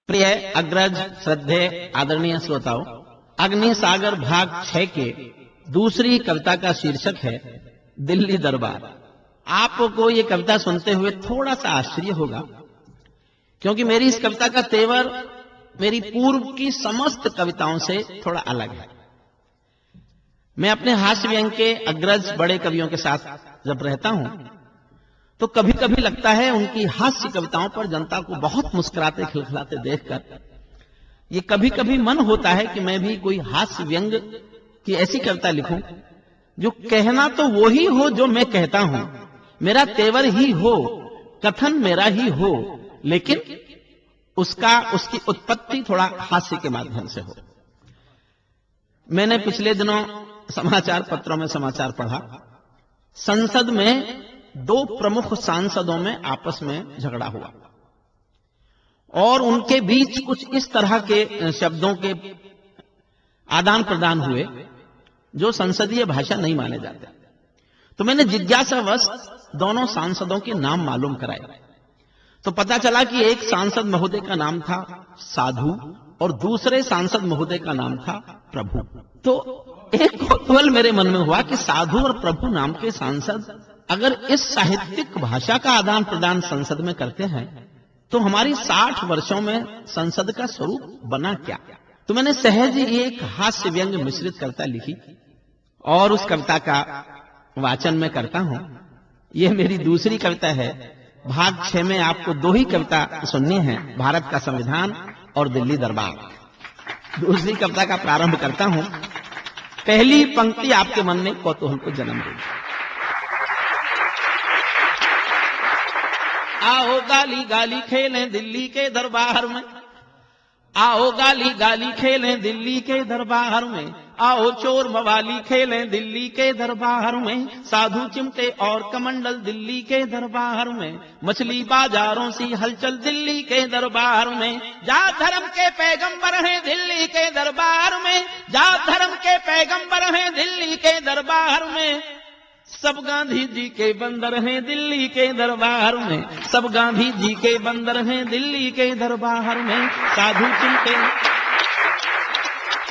प्रिय अग्रज श्रद्धे आदरणीय श्रोताओं, अग्नि सागर भाग 6 के दूसरी कविता का शीर्षक है दिल्ली दरबार। आपको ये कविता सुनते हुए थोड़ा सा आश्चर्य होगा, क्योंकि मेरी इस कविता का तेवर मेरी पूर्व की समस्त कविताओं से थोड़ा अलग है। मैं अपने हास्य व्यंग के अग्रज बड़े कवियों के साथ जब रहता हूं तो कभी कभी लगता है उनकी हास्य कविताओं पर जनता को बहुत मुस्कुराते खिलखिलाते देखकर ये कभी कभी मन होता है कि मैं भी कोई हास्य व्यंग की ऐसी कविता लिखूं जो कहना तो वो ही हो जो मैं कहता हूं, मेरा तेवर ही हो, कथन मेरा ही हो, लेकिन उसकी उत्पत्ति थोड़ा हास्य के माध्यम से हो। मैंने पिछले दिनों समाचार पत्रों में समाचार पढ़ा, संसद में दो प्रमुख सांसदों में आपस में झगड़ा हुआ और उनके बीच कुछ इस तरह के शब्दों के आदान प्रदान हुए जो संसदीय भाषा नहीं माने जाते। तो मैंने जिज्ञासावश दोनों सांसदों के नाम मालूम कराए तो पता चला कि एक सांसद महोदय का नाम था साधु और दूसरे सांसद महोदय का नाम था प्रभु। तो एक कौतूहल मेरे मन में हुआ कि साधु और प्रभु नाम के सांसद अगर इस साहित्यिक भाषा का आदान प्रदान संसद में करते हैं तो हमारी 60 वर्षों में संसद का स्वरूप बना क्या। तो मैंने सहज ही एक हास्य व्यंग मिश्रित कविता लिखी और उस कविता का वाचन में करता हूं। यह मेरी दूसरी कविता है। भाग 6 में आपको दो ही कविता सुननी है, भारत का संविधान और दिल्ली दरबार। दूसरी कविता का प्रारंभ करता हूं। पहली पंक्ति आपके मन में कौतूहल को जन्म देगी। आओ गाली गाली खेलें दिल्ली के दरबार में, आओ गाली गाली खेलें दिल्ली के दरबार में, आओ चोर मवाली खेलें दिल्ली के दरबार में, साधु चिमटे और कमंडल दिल्ली के दरबार में, मछली बाजारों सी हलचल दिल्ली के दरबार में, जात धर्म के पैगंबर हैं दिल्ली के दरबार में, जात धर्म के पैगंबर हैं दिल्ली के दरबार में, सब गांधी जी के बंदर हैं दिल्ली के दरबार में, सब गांधी जी के बंदर हैं दिल्ली के दरबार में, साधु चिमटे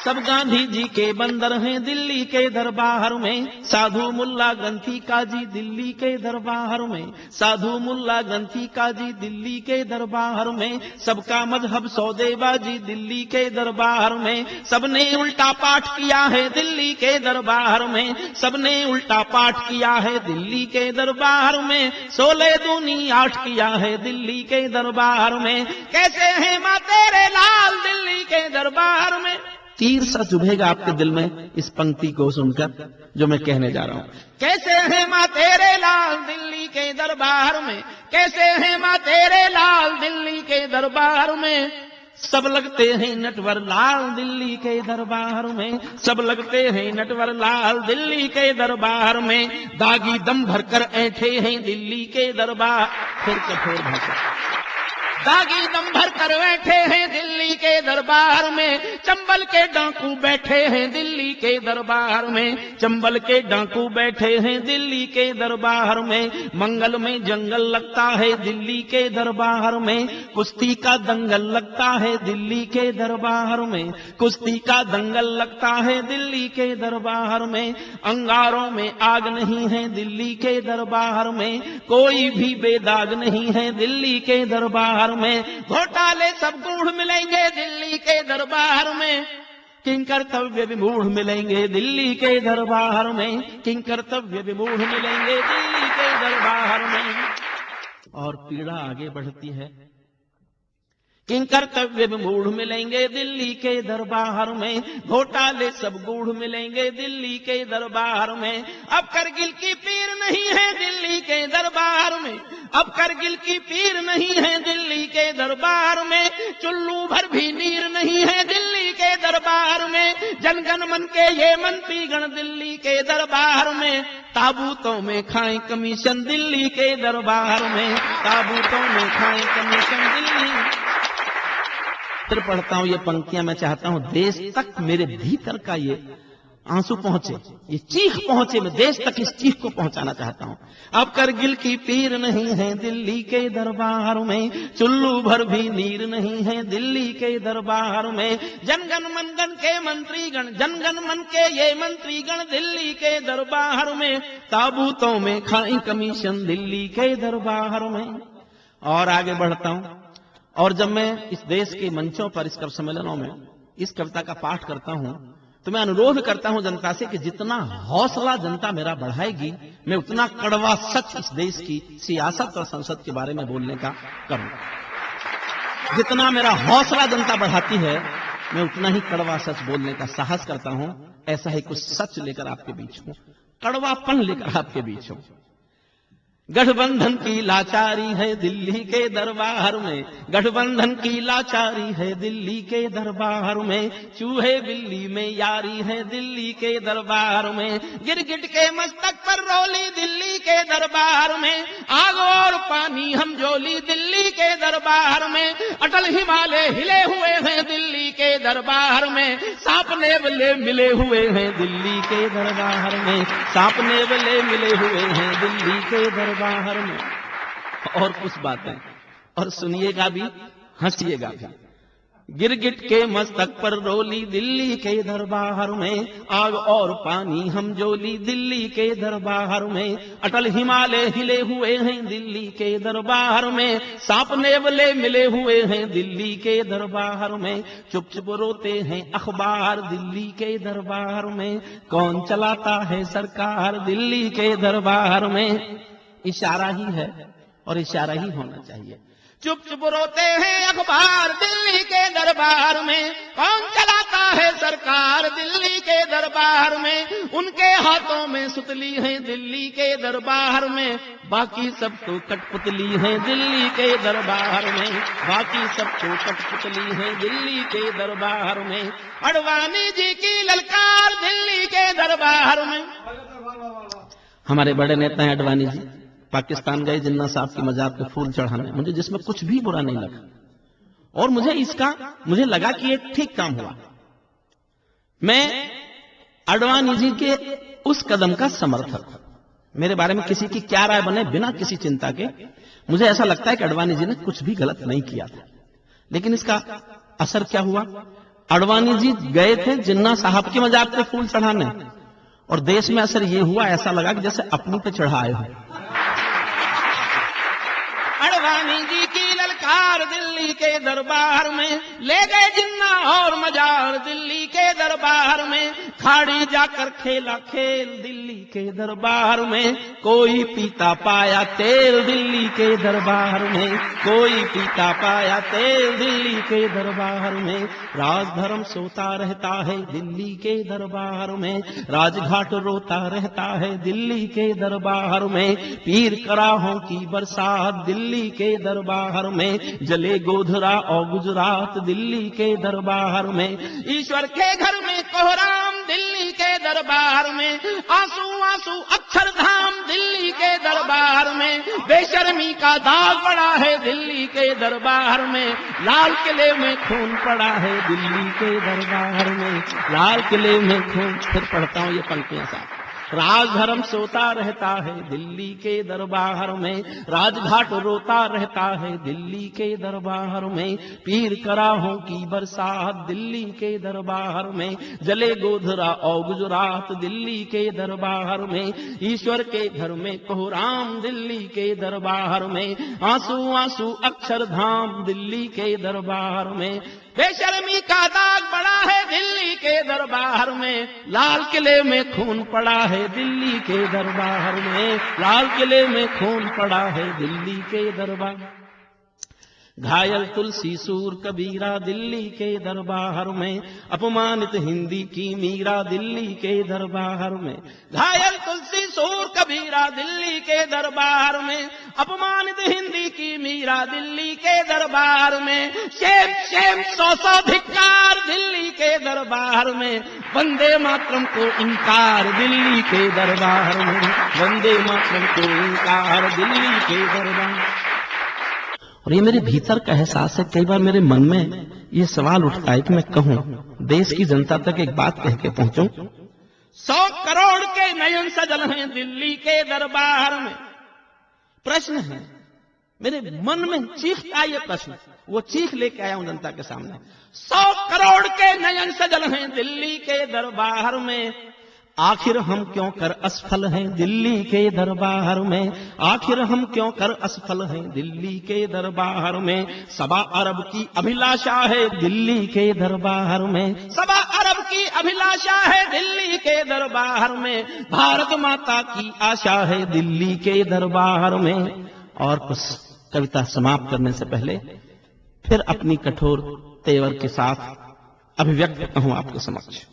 सब गांधी जी के बंदर हैं दिल्ली के दरबार में, साधु मुल्ला ग्रंथी काजी दिल्ली के दरबार में, साधु मुल्ला ग्रंथी काजी दिल्ली के दरबार में, सबका मजहब सौदेबाजी दिल्ली के दरबार में, सबने उल्टा पाठ किया है दिल्ली के दरबार में, सबने उल्टा पाठ किया है दिल्ली के दरबार में, 16 दूनी 8 किया है दिल्ली के दरबार में, कैसे हैं मां तेरे लाल दिल्ली के दरबार में। तीर सा चुभेगा आपके दिल में इस पंक्ति को सुनकर जो मैं कहने जा रहा हूं। कैसे हैं मां तेरे लाल दिल्ली के दरबार में, कैसे हैं मां तेरे लाल दिल्ली के दरबार में, सब लगते हैं नटवर लाल दिल्ली के दरबार में, सब लगते हैं नटवर लाल दिल्ली के दरबार में, दागी दम भरकर ऐठे हैं दिल्ली के दरबार। फिर कठोर भाषा, दागी दम भर कर बैठे हैं दिल्ली के दरबार में, चंबल के डाकू बैठे हैं दिल्ली के दरबार में, चंबल के डाकू बैठे हैं दिल्ली के दरबार में, मंगल में जंगल लगता है दिल्ली के दरबार में, कुश्ती का दंगल लगता है दिल्ली के दरबार में, कुश्ती का दंगल लगता है दिल्ली के दरबार में, अंगारों में आग नहीं है दिल्ली के दरबार में, कोई भी बेदाग नहीं है दिल्ली के दरबार में, घोटाले सब गूढ़ मिलेंगे दिल्ली के दरबार में, किंग कर्तव्य विमूढ़ मिलेंगे दिल्ली के दरबार में, किंग कर्तव्य विमूढ़ मिलेंगे दिल्ली के दरबार में। और पीड़ा आगे बढ़ती है, किंग कर्तव्य विमूढ़ मिलेंगे दिल्ली के दरबार में, घोटाले सब गूढ़ मिलेंगे दिल्ली के दरबार में, अब करगिल की पीर नहीं है दिल्ली के दरबार में, अब करगिल की पीर नहीं है दिल्ली के दरबार में, चुल्लू भर भी नीर नहीं है दिल्ली के दरबार में, जनगण मन के ये मंत्री गण दिल्ली के दरबार में, ताबूतों में खाएं कमीशन दिल्ली के दरबार में, ताबूतों में खाएं कमीशन दिल्ली। पढ़ता हूं ये पंक्तियां, मैं चाहता हूं देश तक मेरे भीतर का ये आंसू पहुंचे, ये चीख पहुंचे, मैं देश तक इस चीख को पहुंचाना चाहता हूं। अब करगिल की पीर नहीं है दिल्ली के दरबार में, चुल्लू भर भी नीर नहीं है दिल्ली के दरबार में। जनगण मनगण के मंत्रीगण, जनगण मन के ये मंत्रीगण दिल्ली के दरबार में, ताबूतों में खाई कमीशन दिल्ली के दरबार में। और आगे बढ़ता हूं, और जब मैं इस देश के मंचों पर, इस कवि सम्मेलनों में इस कविता का पाठ करता हूं, तो मैं अनुरोध करता हूं जनता से कि जितना हौसला जनता मेरा बढ़ाएगी, मैं उतना कड़वा सच इस देश की सियासत और संसद के बारे में बोलने का करूं। जितना मेरा हौसला जनता बढ़ाती है, मैं उतना ही कड़वा सच बोलने का साहस करता हूं। ऐसा ही कुछ सच लेकर आपके बीच हूं, कड़वापन लेकर आपके बीच हूं। गठबंधन की लाचारी है दिल्ली के दरबार में, गठबंधन की लाचारी है दिल्ली के दरबार में, चूहे बिल्ली में यारी है दिल्ली के दरबार में, गिरगिट के मस्तक पर रोली दिल्ली के दरबार में, आग और पानी हम जोली दिल्ली के दरबार में, अटल हिमालय हिले हुए हैं दिल्ली के दरबार में, सांप नेवले मिले हुए हैं दिल्ली के दरबार में, सांप नेवले मिले हुए हैं दिल्ली के दरबार में। और कुछ बातें, और सुनिएगा भी, हंसिएगा भी। गिरगिट के मस्तक पर रोली दिल्ली के दरबार में, आग और पानी हम जोली दिल्ली के दरबार में, अटल हिमालय हिले हुए हैं दिल्ली के दरबार में, सांप नेवले मिले हुए हैं दिल्ली के दरबार में, चुप चुप रोते हैं अखबार दिल्ली के दरबार में, कौन चलाता है सरकार दिल्ली के दरबार में। इशारा ही है और इशारा ही होना चाहिए। चुप चुप रोते हैं अखबार दिल्ली के दरबार में, कौन चलाता है सरकार दिल्ली के दरबार में, उनके हाथों में सुतली है दिल्ली के दरबार में, बाकी सब तो कठपुतली है दिल्ली के दरबार में, बाकी सब तो कठपुतली है दिल्ली के दरबार में। अडवाणी जी की ललकार दिल्ली के दरबार में। हमारे बड़े नेता हैं अडवाणी जी, पाकिस्तान गए जिन्ना साहब की मजार पे फूल चढ़ाने, मुझे जिसमें कुछ भी बुरा नहीं लगा, और मुझे लगा कि एक ठीक काम हुआ। मैं अडवाणी जी के उस कदम का समर्थक हूं। मेरे बारे में किसी की क्या राय बने, बिना किसी चिंता के, मुझे ऐसा लगता है कि अडवाणी जी ने कुछ भी गलत नहीं किया था। लेकिन इसका असर क्या हुआ? अडवाणी जी गए थे जिन्ना साहब की मजार पे फूल चढ़ाने, और देश में असर यह हुआ, ऐसा लगा कि जैसे अपनी पे चढ़ाए हो। अडवाणी जी की ललकार दिल्ली के दरबार में, ले गए जिन्ना और मजार दिल्ली के दरबार में, खाड़ी जाकर खेला खेल दिल्ली के दरबार में, कोई पीता पाया तेल दिल्ली के दरबार में, कोई पीता पाया तेल दिल्ली के दरबार में, राजधर्म सोता रहता है दिल्ली के दरबार में, राजघाट रोता रहता है दिल्ली के दरबार में, पीर कराहों की बरसात दिल्ली के दरबार में, जले गोधरा और गुजरात दिल्ली के दरबार में, ईश्वर के घर में कोहराम दिल्ली के दरबार में, आंसू आंसू अक्षरधाम दिल्ली के दरबार में, बेशर्मी का दाग पड़ा है दिल्ली के दरबार में, लाल किले में खून पड़ा है दिल्ली के दरबार में, लाल किले में खून। फिर पढ़ता हूं ये पंक्तियां साहब। राजधर्म सोता रहता है दिल्ली के दरबार में, राजघाट रोता रहता है दिल्ली के दरबार में, पीर कराहों की बरसात दिल्ली के दरबार में, जले गोधरा और गुजरात दिल्ली के दरबार में, ईश्वर के घर में कोहराम दिल्ली के दरबार में, आंसू आंसू अक्षरधाम दिल्ली के दरबार में, बेशर्मी का दाग पड़ा है दिल्ली के दरबार में, लाल किले में खून पड़ा है दिल्ली के दरबार में, लाल किले में खून पड़ा है दिल्ली के दरबार। घायल तुलसी सूर कबीरा दिल्ली के दरबार में, अपमानित हिंदी की मीरा दिल्ली के दरबार में, घायल तुलसी सूर कबीरा दिल्ली के दरबार में, अपमानित हिंदी की मीरा दिल्ली के दरबार में, शेम शेम सौ धिक्कार दिल्ली के दरबार में, वंदे मातरम को इनकार दिल्ली के दरबार में, वंदे मातरम को इनकार दिल्ली के दरबार। और ये मेरे भीतर का एहसास है। कई बार मेरे मन में ये सवाल उठता है कि मैं कहूं, देश की जनता तक एक बात कह के पहुंचूं 100 करोड़ के नयन सजल हैं दिल्ली के दरबार में। प्रश्न है, मेरे मन में चीखता ये प्रश्न, वो चीख लेके आया हूं जनता के सामने। 100 करोड़ के नयन सजल हैं दिल्ली के दरबार में, आखिर हम क्यों कर असफल हैं दिल्ली के दरबार में, आखिर हम क्यों कर असफल हैं दिल्ली के दरबार में। 1.25 अरब की अभिलाषा है दिल्ली के दरबार में, 1.25 अरब की अभिलाषा है दिल्ली के दरबार में, भारत माता की आशा है दिल्ली के दरबार में। और कुछ कविता समाप्त करने से पहले फिर अपनी कठोर तेवर के साथ अभिव्यक्त हूं आपके समक्ष।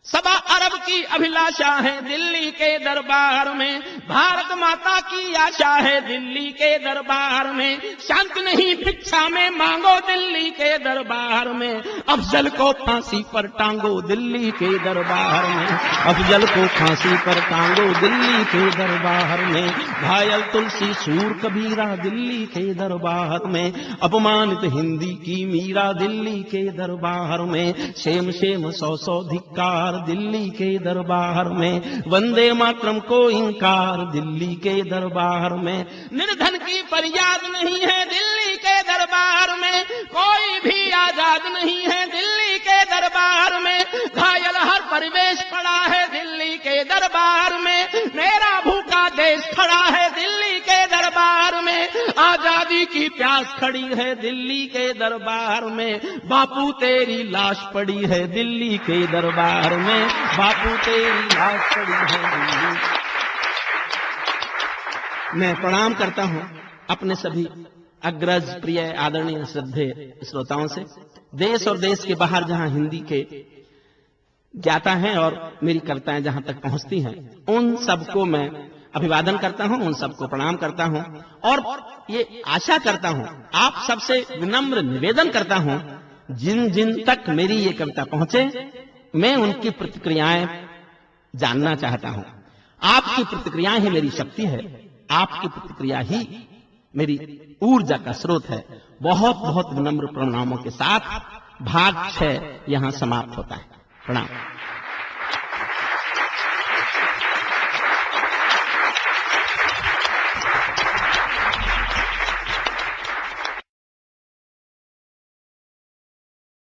1.25 अरब की अभिलाषा है दिल्ली के दरबार में, भारत माता की आशा है दिल्ली के दरबार में। शांत नहीं भिक्षा में मांगो दिल्ली के दरबार में, अफजल को फांसी पर टांगो दिल्ली के दरबार में, अफजल को फांसी पर टांगो दिल्ली के दरबार में। घायल तुलसी सूर कबीरा दिल्ली के दरबार में, अपमानित हिंदी की मीरा दिल्ली के दरबार में। शेम शेम 100 धिक्कार दिल्ली के दरबार में, वंदे मातरम को इंकार दिल्ली के दरबार में। निर्धन की फरियाद नहीं है दिल्ली के दरबार में, कोई भी आजाद नहीं है दिल्ली के दरबार में। घायल हर परिवेश पड़ा है दिल्ली के दरबार में, मेरा भूखा देश खड़ा है दिल्ली के दरबार में। आजादी की प्यास खड़ी है दिल्ली के दरबार में, बापू तेरी लाश पड़ी है दिल्ली के दरबार में, बापू तेरी लाश पड़ी है दिल्ली। मैं प्रणाम करता हूं अपने सभी अग्रज प्रिय आदरणीय श्रद्धेय श्रोताओं से। देश और देश के बाहर जहां हिंदी के ज्ञाता हैं और मेरी कविताएं जहां तक पहुंचती हैं, उन सबको मैं अभिवादन करता हूं, उन सबको प्रणाम करता हूं और ये आशा करता हूं, आप सबसे विनम्र निवेदन करता हूं, जिन जिन तक मेरी ये कविता पहुंचे मैं उनकी प्रतिक्रियाएं जानना चाहता हूं। आपकी प्रतिक्रियाएं ही मेरी शक्ति है, आपकी प्रतिक्रिया ही मेरी ऊर्जा का स्रोत है। बहुत बहुत विनम्र प्रणामों के साथ भाग 6 यहां समाप्त होता है। प्रणाम।